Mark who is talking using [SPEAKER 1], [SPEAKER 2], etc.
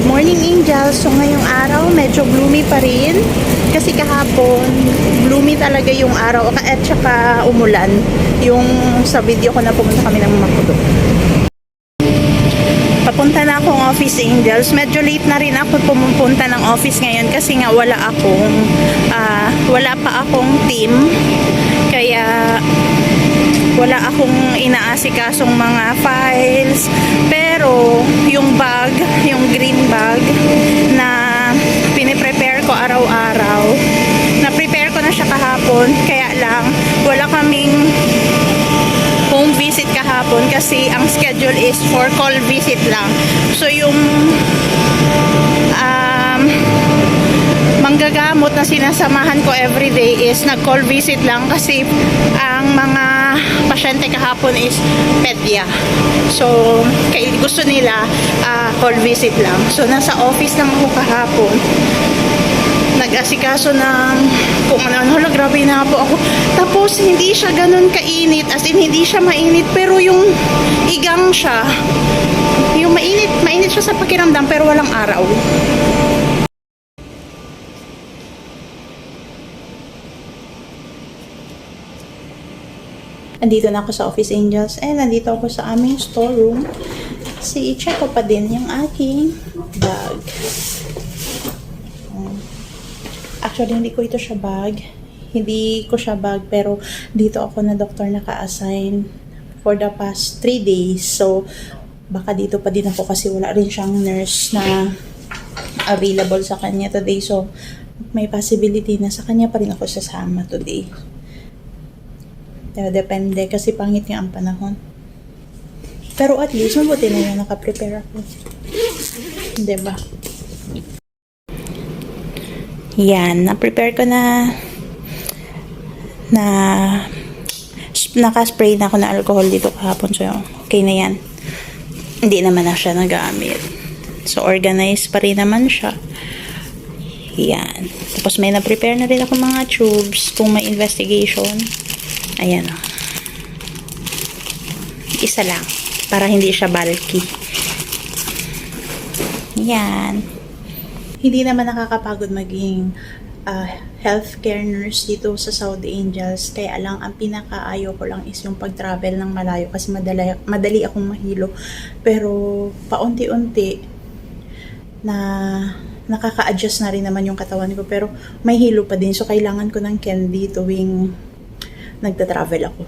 [SPEAKER 1] Morning Angels. So ngayong araw medyo gloomy pa rin kasi kahapon gloomy talaga yung araw at saka umulan yung sa video ko na pumunta kami ng Makudo. Papunta na akong Office Angels. Medyo late na rin ako pumunta ng office ngayon kasi nga wala pa akong team, kaya wala akong inaasikasong mga files. Pero yung bag, yung green bag na piniprepare ko araw-araw, na-prepare ko na siya kahapon, kaya lang wala kaming home visit kahapon kasi ang schedule is for call visit lang. So yung manggagamot na sinasamahan ko everyday is nag-call visit lang kasi ang mga pasyente kahapon is pedya. So gusto nila call visit lang. So nasa office lang ako kahapon. Nag-asikaso ng kung ano, grabe na po ako. Tapos hindi siya ganun kainit, as in hindi siya mainit, pero yung igang siya, yung mainit siya sa pakiramdam pero walang araw. Andito na ako sa Office Angels and nandito ako sa aming storeroom kasi i-check ko pa din yung aking bag. Actually, hindi ko ito siya bag. Hindi ko siya bag, pero dito ako na doktor naka-assign for the past 3 days. So, baka dito pa din ako kasi wala rin siyang nurse na available sa kanya today. So, may possibility na sa kanya pa rin ako sasama today. Pero depende kasi pangit nga ang panahon. Pero at least, mabuti na yun, nakaprepare ako. Diba? Yan, na-prepare ko na naka-spray na ako na alcohol dito kahapon. So, okay na yan. Hindi naman na siya nagamit. So, organized pa rin naman siya. Yan. Tapos, may na-prepare na rin ako mga tubes kung may investigation. Ayan o. Isa lang. Para hindi siya bulky. Yan. Hindi naman nakakapagod maging healthcare nurse dito sa Saudi Angels. Kaya lang, ang pinakaayaw ko lang is yung pag-travel ng malayo kasi madali akong mahilo. Pero paunti-unti na nakaka-adjust na rin naman yung katawan ko. Pero may hilo pa din. So, kailangan ko ng candy tuwing nagta-travel ako.